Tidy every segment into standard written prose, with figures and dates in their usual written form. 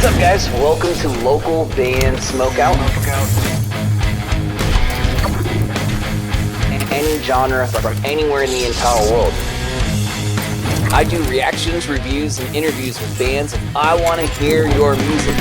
up, guys? Welcome to local band Smokeout. Any genre from anywhere in the entire world. I do reactions, reviews, and interviews with bands, and I want to hear your music.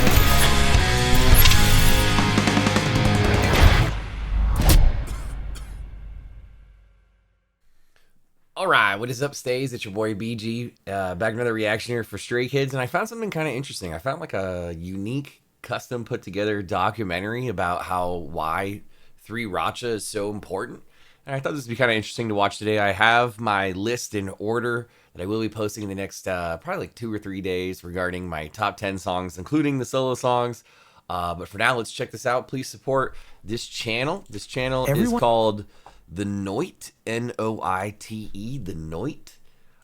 Alright, what is up, Stays? It's your boy BG, back another reaction here for Stray Kids, and I found something kind of interesting. I found like a unique, custom put together documentary about why 3RACHA is so important, and I thought this would be kind of interesting to watch today. I have my list in order that I will be posting in the next probably like 2 or 3 days regarding my top 10 songs, including the solo songs. But for now, let's check this out. Please support this channel. This channel is called The Noite, N-O-I-T-E, The Noite.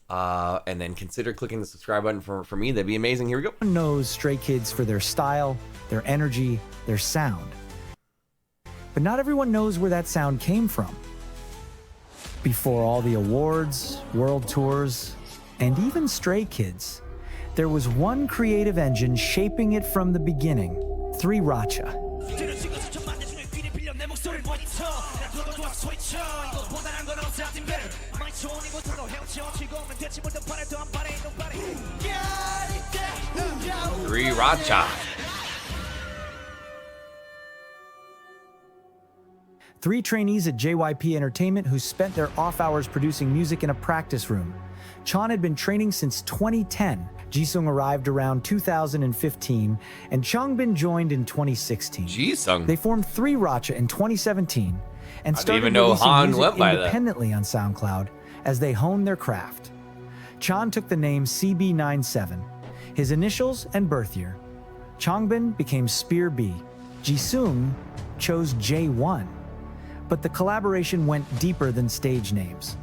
And then consider clicking the subscribe button for me. That'd be amazing. Here we go. Everyone knows Stray Kids for their style, their energy, their sound. But not everyone knows where that sound came from. Before all the awards, world tours, and even Stray Kids, there was one creative engine shaping it from the beginning, 3RACHA. Racha. 3 trainees at JYP Entertainment who spent their off hours producing music in a practice room. Chan had been training since 2010. Jisung arrived around 2015, and Changbin joined in 2016. Jisung. They formed 3RACHA in 2017 and started even know releasing Han music went by that. independently on SoundCloud as they honed their craft. Chan took the name CB97, his initials and birth year. Changbin became Spear B. Jisung chose J1. But the collaboration went deeper than stage names.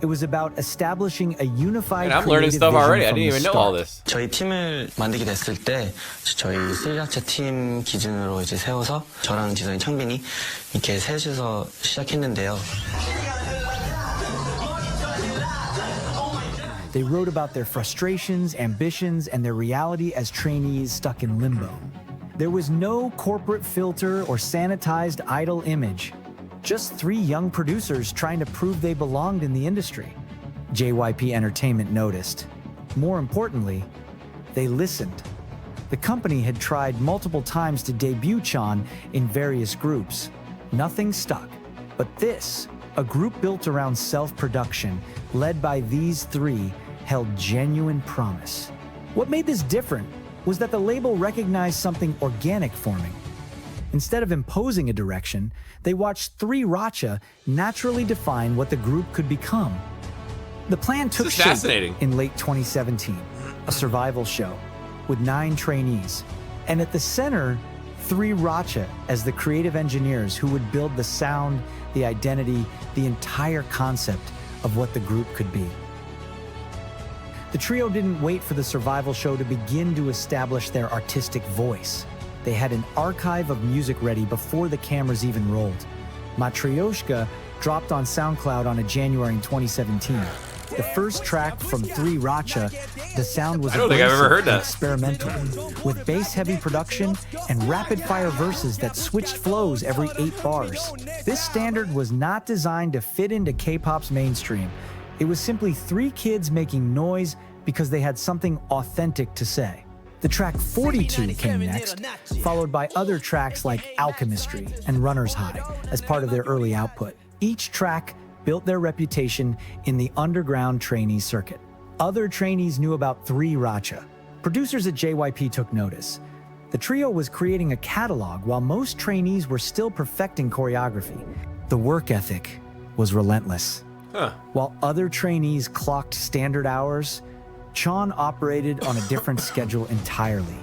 It was about establishing a unified. I'm learning stuff already. I didn't even know all this. 저희 팀을 만들게 됐을 때 저희 3RACHA 팀 기준으로 이제 세워서 저랑 지성이 창빈이 이렇게 셋이서 시작했는데요. They wrote about their frustrations, ambitions, and their reality as trainees stuck in limbo. There was no corporate filter or sanitized idol image. Just 3 young producers trying to prove they belonged in the industry. JYP Entertainment noticed. More importantly, they listened. The company had tried multiple times to debut Chan in various groups. Nothing stuck. But this, a group built around self-production, led by these 3, held genuine promise. What made this different was that the label recognized something organic forming. Instead of imposing a direction, they watched 3RACHA naturally define what the group could become. The plan took shape in late 2017, a survival show with 9 trainees, and at the center, 3RACHA as the creative engineers who would build the sound, the identity, the entire concept of what the group could be. The trio didn't wait for the survival show to begin to establish their artistic voice. They had an archive of music ready before the cameras even rolled. Matryoshka dropped on SoundCloud on January 2017. The first track from 3RACHA, the sound was experimental, with bass-heavy production and rapid-fire verses that switched flows every 8 bars. This standard was not designed to fit into K-pop's mainstream. It was simply 3 kids making noise because they had something authentic to say. The track 42 came next, followed by other tracks like Alchemistry and Runner's High as part of their early output. Each track built their reputation in the underground trainee circuit. Other trainees knew about 3RACHA. Producers at JYP took notice. The trio was creating a catalog while most trainees were still perfecting choreography. The work ethic was relentless. While other trainees clocked standard hours, Chan operated on a different schedule entirely.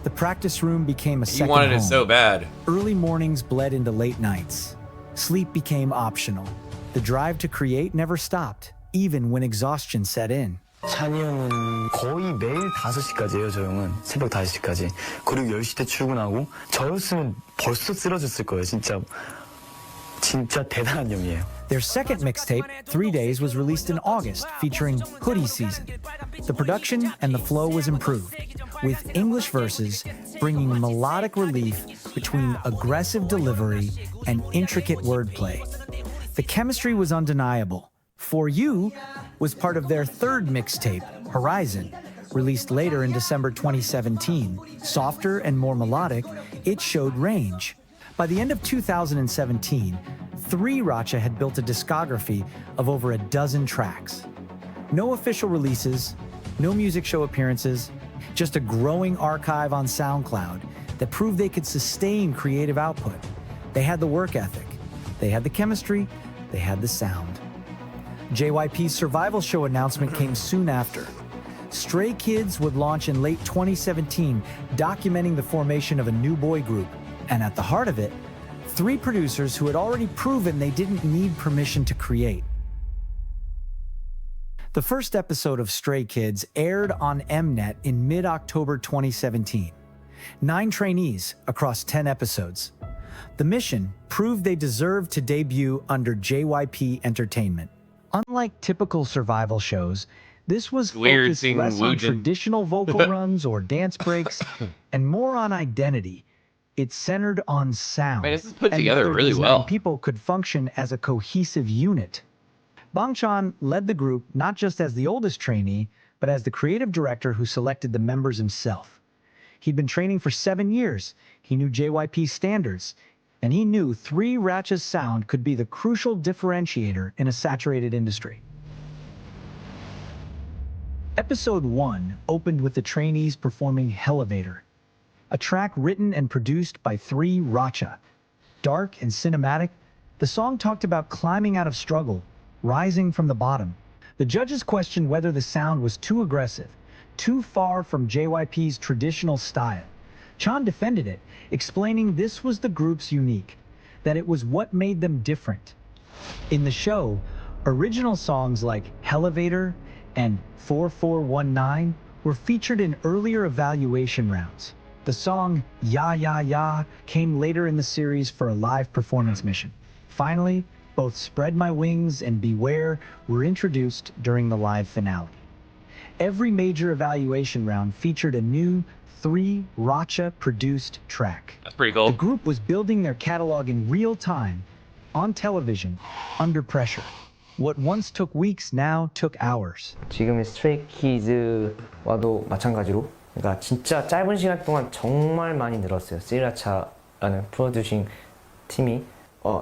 The practice room became a second home. He wanted it so bad. Early mornings bled into late nights. Sleep became optional. The drive to create never stopped, even when exhaustion set in. 찬이 형은 거의 매일 5시까지예요, 저 형은. 새벽 5시까지. 그리고 10시 때 출근하고 저였으면 벌써 쓰러졌을 거예요, 진짜. 진짜 대단한 형이에요. Their second mixtape, 3 Days, was released in August, featuring Hoodie Season. The production and the flow was improved, with English verses bringing melodic relief between aggressive delivery and intricate wordplay. The chemistry was undeniable. For You was part of their third mixtape, Horizon, released later in December 2017. Softer and more melodic, it showed range. By the end of 2017, 3RACHA had built a discography of over a dozen tracks. No official releases, no music show appearances, just a growing archive on SoundCloud that proved they could sustain creative output. They had the work ethic, they had the chemistry, they had the sound. JYP's survival show announcement came soon after. Stray Kids would launch in late 2017, documenting the formation of a new boy group. And at the heart of it, 3 producers who had already proven they didn't need permission to create. The first episode of Stray Kids aired on Mnet in mid-October 2017. 9 trainees across 10 episodes. The mission proved they deserved to debut under JYP Entertainment. Unlike typical survival shows, this was Weird focused seeing less on Woojin. traditional vocal runs or dance breaks, and more on identity. It centered on sound. Man, this is put and together their really design well. People could function as a cohesive unit. Bangchan led the group not just as the oldest trainee, but as the creative director who selected the members himself. He'd been training for 7 years. He knew JYP standards, and he knew 3RACHA's sound could be the crucial differentiator in a saturated industry. Episode 1 opened with the trainees performing Hellevator, a track written and produced by 3RACHA. Dark and cinematic, the song talked about climbing out of struggle, rising from the bottom. The judges questioned whether the sound was too aggressive, too far from JYP's traditional style. Chan defended it, explaining this was the group's unique, that it was what made them different. In the show, original songs like Hellevator and 4419 were featured in earlier evaluation rounds. The song Ya Ya Ya came later in the series for a live performance mission. Finally, both Spread My Wings and Beware were introduced during the live finale. Every major evaluation round featured a new 3RACHA produced track. That's pretty cool. The group was building their catalog in real time, on television, under pressure. What once took weeks now took hours. 지금의 스트레이키즈와도 마찬가지로 그러니까 진짜 짧은 시간 동안 정말 많이 늘었어요. 3라차라는 프로듀싱 팀이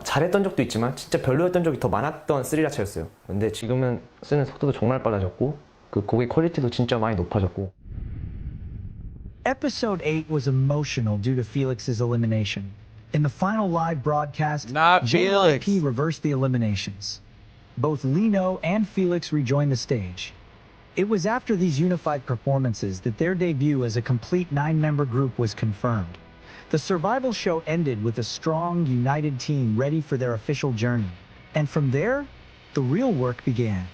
잘했던 적도 있지만 진짜 별로였던 적이 더 많았던 3라차였어요. 근데 지금은 쓰는 속도도 정말 빨라졌고 그 곡의 퀄리티도 진짜 많이 높아졌고. Episode 8 was emotional due to Felix's elimination. In the final live broadcast, Not Felix. JYP reversed the eliminations. Both Lino and Felix rejoined the stage. It was after these unified performances that their debut as a complete 9-member group was confirmed. The survival show ended with a strong, united team ready for their official journey. And from there, the real work began.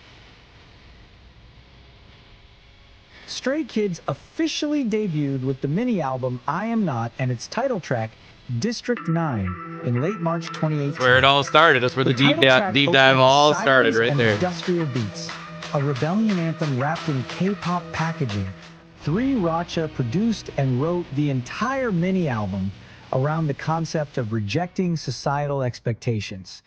Stray Kids officially debuted with the mini-album I Am Not and its title track, District 9, in late March 2018. That's where it all started. That's where the deep dive all started right there. Industrial beats, a rebellion anthem wrapped in K-pop packaging. 3RACHA produced and wrote the entire mini-album around the concept of rejecting societal expectations.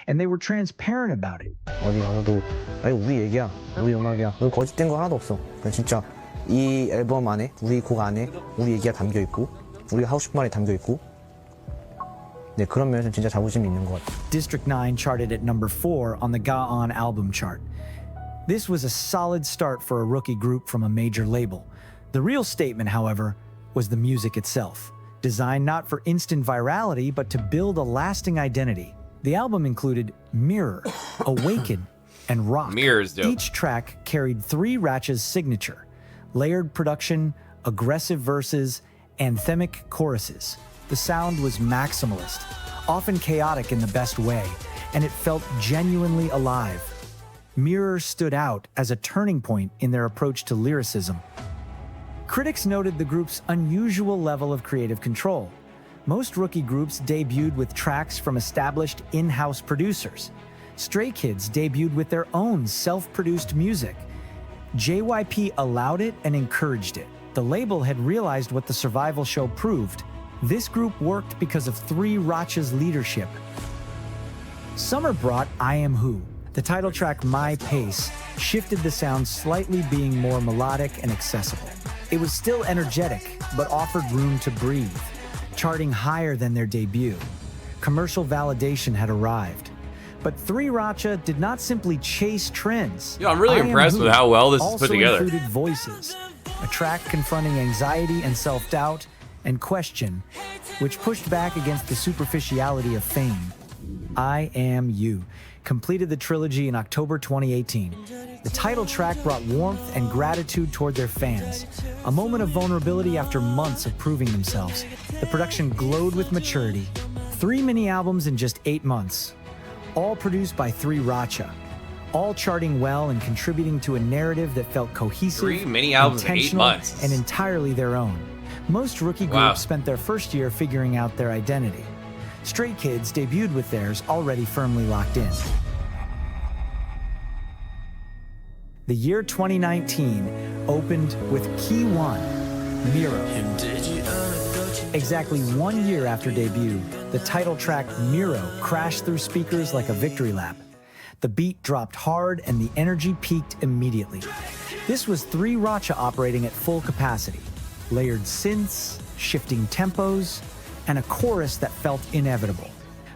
And they were transparent about it. 어디 가서도 아니 우리 얘기야, 우리 음악이야. 거짓된 거 하나도 없어. 그냥 진짜 이 앨범 안에, 우리 곡 안에 우리 얘기가 담겨 있고, 우리가 하고 싶은 말이 담겨 있고. 네, 그런 면에서 진짜 자부심이 있는 것 같아요. District 9 charted at number 4 on the Ga-On album chart. This was a solid start for a rookie group from a major label. The real statement, however, was the music itself, designed not for instant virality, but to build a lasting identity. The album included Mirror, Awaken, and Rock. Mirror's dope. Each track carried 3RACHA's signature, layered production, aggressive verses, anthemic choruses. The sound was maximalist, often chaotic in the best way, and it felt genuinely alive. Mirror stood out as a turning point in their approach to lyricism. Critics noted the group's unusual level of creative control. Most rookie groups debuted with tracks from established in-house producers. Stray Kids debuted with their own self-produced music. JYP allowed it and encouraged it. The label had realized what the survival show proved. This group worked because of 3RACHA's leadership. Summer brought I Am Who. The title track My Pace shifted the sound, slightly being more melodic and accessible. It was still energetic, but offered room to breathe, charting higher than their debut. Commercial validation had arrived. But 3RACHA did not simply chase trends. Yo, I'm really impressed with how well this is put together. Also included voices, a track confronting anxiety and self-doubt and question, which pushed back against the superficiality of fame. I Am You completed the trilogy in October 2018. The title track brought warmth and gratitude toward their fans, a moment of vulnerability after months of proving themselves. The production glowed with maturity. 3 mini-albums in just 8 months, all produced by 3RACHA, all charting well and contributing to a narrative that felt cohesive, 3 mini-albums in 8 intentional, months. and entirely their own. Most rookie groups spent their first year figuring out their identity. Stray Kids debuted with theirs already firmly locked in. The year 2019 opened with Key 1, Miroh. Exactly 1 year after debut, the title track Miroh crashed through speakers like a victory lap. The beat dropped hard and the energy peaked immediately. This was 3RACHA operating at full capacity. Layered synths, shifting tempos, and a chorus that felt inevitable.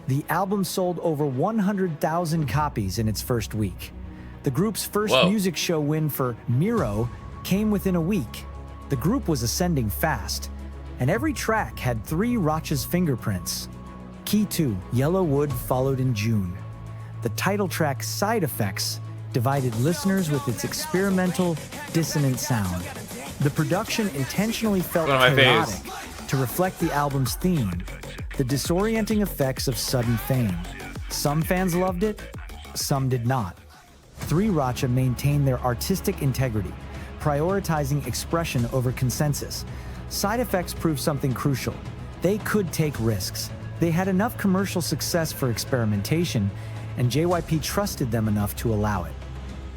The album sold over 100,000 copies in its first week. The group's first music show win for Miroh came within a week. The group was ascending fast, and every track had 3RACHA's fingerprints. Key 2, Yellow Wood, followed in June. The title track Side Effects divided listeners with its experimental, dissonant sound. The production intentionally felt chaotic to reflect the album's theme, the disorienting effects of sudden fame. Some fans loved it, some did not. 3RACHA maintained their artistic integrity, prioritizing expression over consensus. Side Effects proved something crucial. They could take risks. They had enough commercial success for experimentation, and JYP trusted them enough to allow it.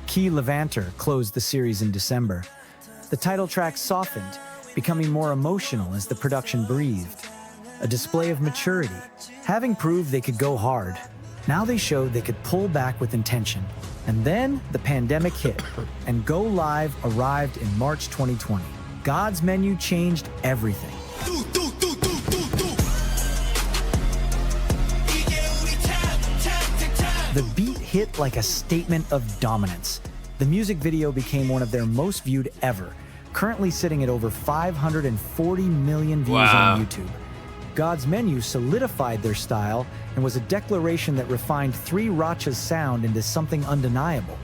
Key Levanter closed the series in December. The title track softened, becoming more emotional as the production breathed. A display of maturity. Having proved they could go hard, now they showed they could pull back with intention. And then the pandemic hit, and Go Live arrived in March 2020. God's Menu changed everything. The beat hit like a statement of dominance. The music video became one of their most viewed ever, currently sitting at over 540 million views on YouTube. God's Menu solidified their style and was a declaration that refined 3RACHA's sound into something undeniable.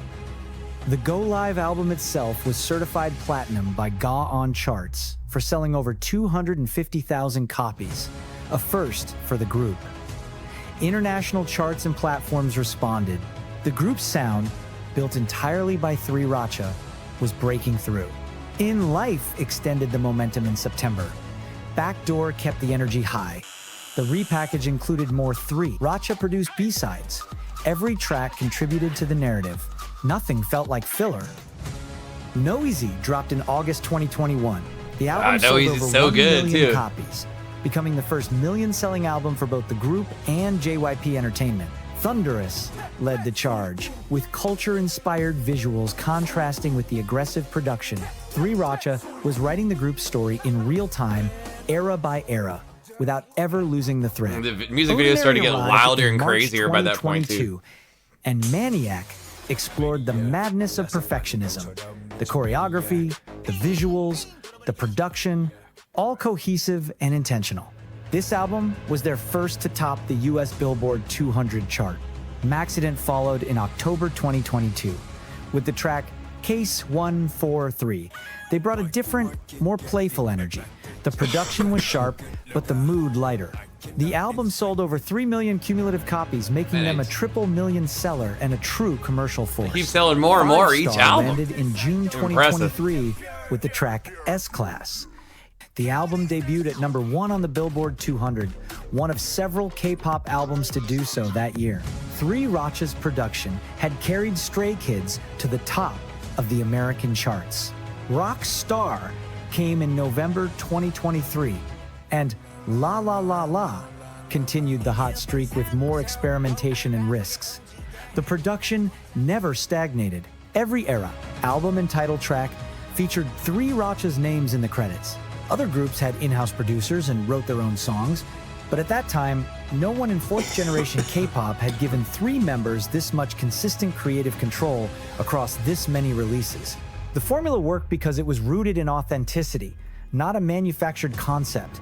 The Go Live album itself was certified platinum by GA on Charts for selling over 250,000 copies, a first for the group. International charts and platforms responded. The group's sound, built entirely by 3RACHA, was breaking through. In Life extended the momentum in September. Backdoor kept the energy high. The repackage included more 3RACHA produced B-sides. Every track contributed to the narrative. Nothing felt like filler. Noisy dropped in August 2021. The album sold over 1 million copies, becoming the first million-selling album for both the group and JYP Entertainment. Thunderous led the charge, with culture-inspired visuals contrasting with the aggressive production. 3RACHA was writing the group's story in real time, era by era, without ever losing the thread. The music videos started getting wilder and crazier by that point, too. And Maniac explored the madness of perfectionism. The choreography, the visuals, the production, all cohesive and intentional. This album was their first to top the US Billboard 200 chart. Maxident followed in October 2022 with the track Case 143. They brought a different, more playful energy. The production was sharp, but the mood lighter. The album sold over 3 million cumulative copies, making them a triple million seller and a true commercial force. Keep selling more and more each album. Landed in June 2023 with the track S-Class. The album debuted at #1 on the Billboard 200, one of several K-pop albums to do so that year. 3RACHA's production had carried Stray Kids to the top of the American charts. Rock Star came in November 2023, and La La La La continued the hot streak with more experimentation and risks. The production never stagnated. Every era, album and title track featured 3RACHA's names in the credits. Other groups had in-house producers and wrote their own songs, but at that time, no one in fourth-generation K-pop had given 3 members this much consistent creative control across this many releases. The formula worked because it was rooted in authenticity, not a manufactured concept.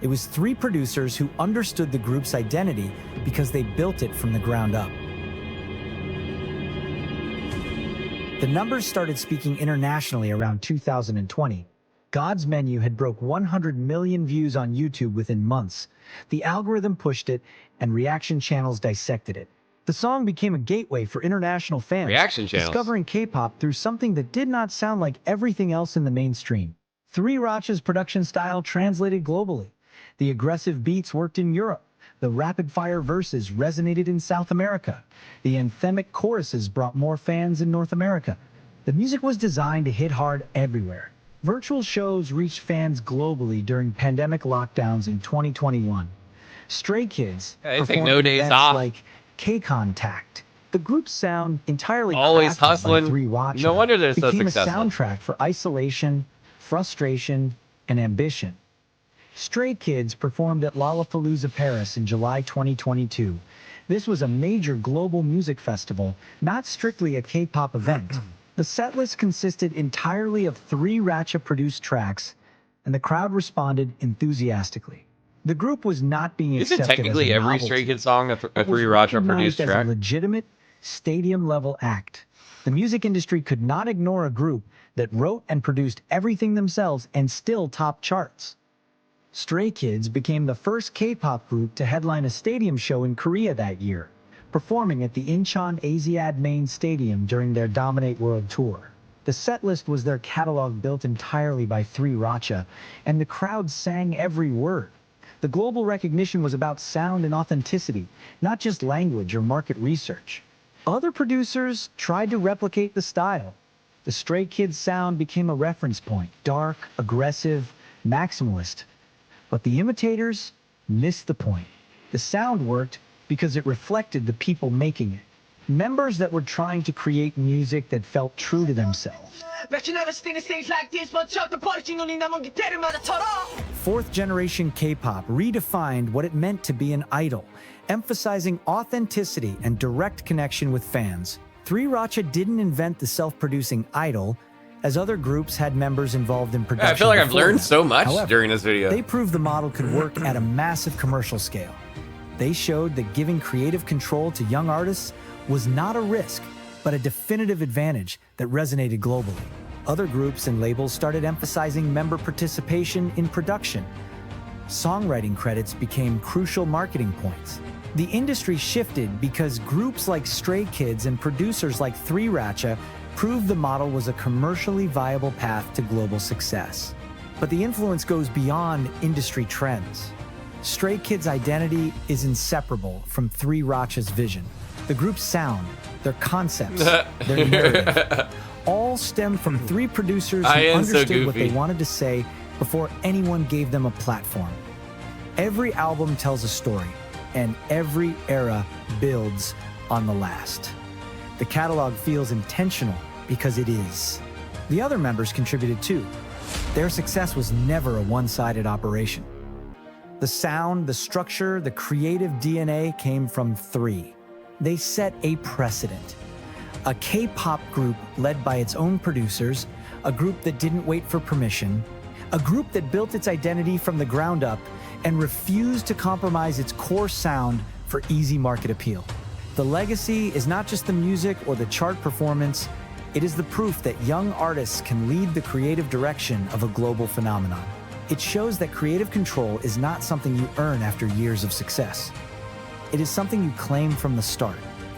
It was 3 producers who understood the group's identity because they built it from the ground up. The numbers started speaking internationally around 2020. God's Menu had broke 100 million views on YouTube within months. The algorithm pushed it, and reaction channels dissected it. The song became a gateway for international fans, Reaction channels. discovering K-pop through something that did not sound like everything else in the mainstream. 3RACHA's production style translated globally. The aggressive beats worked in Europe. The rapid-fire verses resonated in South America. The anthemic choruses brought more fans in North America. The music was designed to hit hard everywhere. Virtual shows reached fans globally during pandemic lockdowns in 2021. Stray Kids Yeah, they take performed no days events off. like K-Contact. The group's sound, entirely Always crafted by hustling. 3RACHA, No wonder they're so became successful. a soundtrack for isolation, frustration, and ambition. Stray Kids performed at Lollapalooza Paris in July 2022. This was a major global music festival, not strictly a K-pop event. The setlist consisted entirely of 3RACHA-produced tracks, and the crowd responded enthusiastically. The group was not being Isn't accepted technically as a every novelty, Stray Kids song a but was 3RACHA recognized produced as track? a legitimate, stadium-level act. The music industry could not ignore a group that wrote and produced everything themselves and still topped charts. Stray Kids became the first K-pop group to headline a stadium show in Korea that year, performing at the Incheon Asiad Main Stadium during their Dominate World Tour. The setlist was their catalog built entirely by 3RACHA, and the crowd sang every word. The global recognition was about sound and authenticity, not just language or market research. Other producers tried to replicate the style. The Stray Kids sound became a reference point, dark, aggressive, maximalist. But the imitators missed the point. The sound worked because it reflected the people making it. Members that were trying to create music that felt true to themselves. Fourth generation K-pop redefined what it meant to be an idol, emphasizing authenticity and direct connection with fans. 3RACHA didn't invent the self-producing idol, as other groups had members involved in production. I feel like I've before learned them. so much However, during this video. they proved the model could work at a massive commercial scale. They showed that giving creative control to young artists was not a risk, but a definitive advantage that resonated globally. Other groups and labels started emphasizing member participation in production. Songwriting credits became crucial marketing points. The industry shifted because groups like Stray Kids and producers like 3RACHA proved the model was a commercially viable path to global success. But the influence goes beyond industry trends. Stray Kids' identity is inseparable from 3RACHA's vision. The group's sound, their concepts, their narrative, all stem from 3 producers who understood what they wanted to say before anyone gave them a platform. Every album tells a story, and every era builds on the last. The catalog feels intentional because it is. The other members contributed too. Their success was never a one-sided operation. The sound, the structure, the creative DNA came from 3. They set a precedent. A K-pop group led by its own producers, a group that didn't wait for permission, a group that built its identity from the ground up and refused to compromise its core sound for easy market appeal. The legacy is not just the music or the chart performance, it is the proof that young artists can lead the creative direction of a global phenomenon. It shows that creative control is not something you earn after years of success. It is something you claim from the start.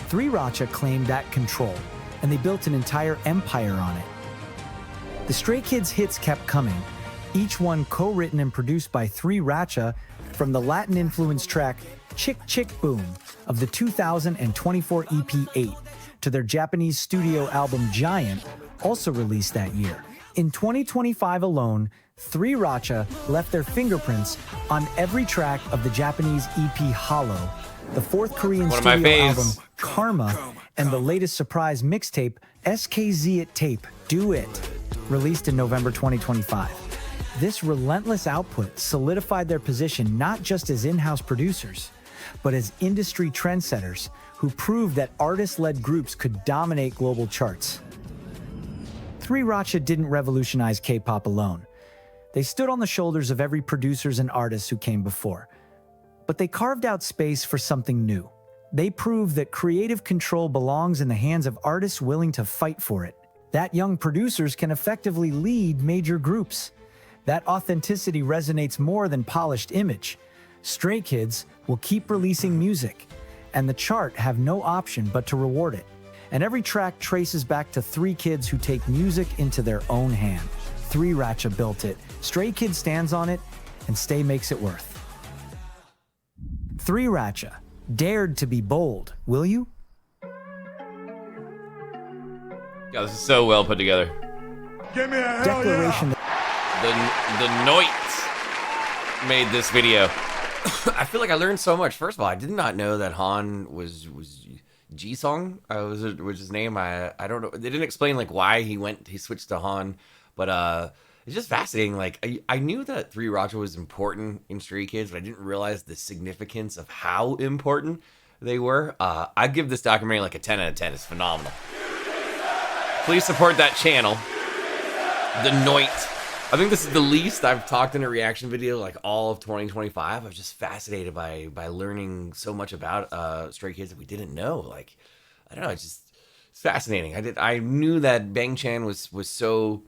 3RACHA claimed that control, and they built an entire empire on it. The Stray Kids hits kept coming, each one co-written and produced by 3RACHA, from the Latin-influenced track Chick Chick Boom of the 2024 EP 8 to their Japanese studio album Giant, also released that year. In 2025 alone, 3RACHA left their fingerprints on every track of the Japanese EP Hollow, the fourth Korean One of my studio faves. album Karma, and the latest surprise mixtape SKZ Tape Do It, released in November 2025. This relentless output solidified their position not just as in-house producers, but as industry trendsetters who proved that artist-led groups could dominate global charts. 3RACHA didn't revolutionize K-pop alone. They stood on the shoulders of every producers and artists who came before. But they carved out space for something new. They proved that creative control belongs in the hands of artists willing to fight for it. That young producers can effectively lead major groups. That authenticity resonates more than polished image. Stray Kids will keep releasing music, and the chart have no option but to reward it. And every track traces back to three kids who take music into their own hand. 3RACHA built it, Stray Kids stands on it, and Stay makes it worth. 3RACHA, dared to be bold, will you? Yeah, this is so well put together. Declaration The Noit made this video. I feel like I learned so much. First of all, I did not know that Han was Jisung. Was his name? I don't know. They didn't explain like why he switched to Han, but it's just fascinating. Like I knew that 3RACHA was important in Stray Kids, but I didn't realize the significance of how important they were. I give this documentary like a 10 out of 10. It's phenomenal. Please support that channel, The Noit. I think this is the least I've talked in a reaction video like all of 2025. I was just fascinated by learning so much about Stray Kids that we didn't know. Like, I don't know, it's fascinating. I knew that Bang Chan was so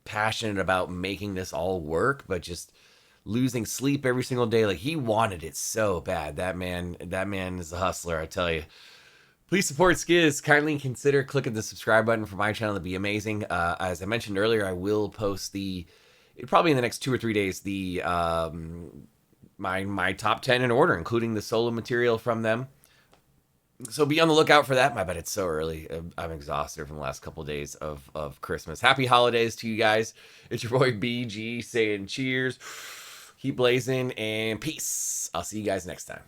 passionate about making this all work, but just losing sleep every single day. Like, he wanted it so bad. That man is a hustler, I tell you. Please support Skiz. Kindly consider clicking the subscribe button for my channel. That'd be amazing. As I mentioned earlier, I will post probably in the next 2 or 3 days, my top 10 in order, including the solo material from them. So be on the lookout for that. My bad, it's so early. I'm exhausted from the last couple of days of Christmas. Happy holidays to you guys. It's your boy BG saying cheers, keep blazing, and peace. I'll see you guys next time.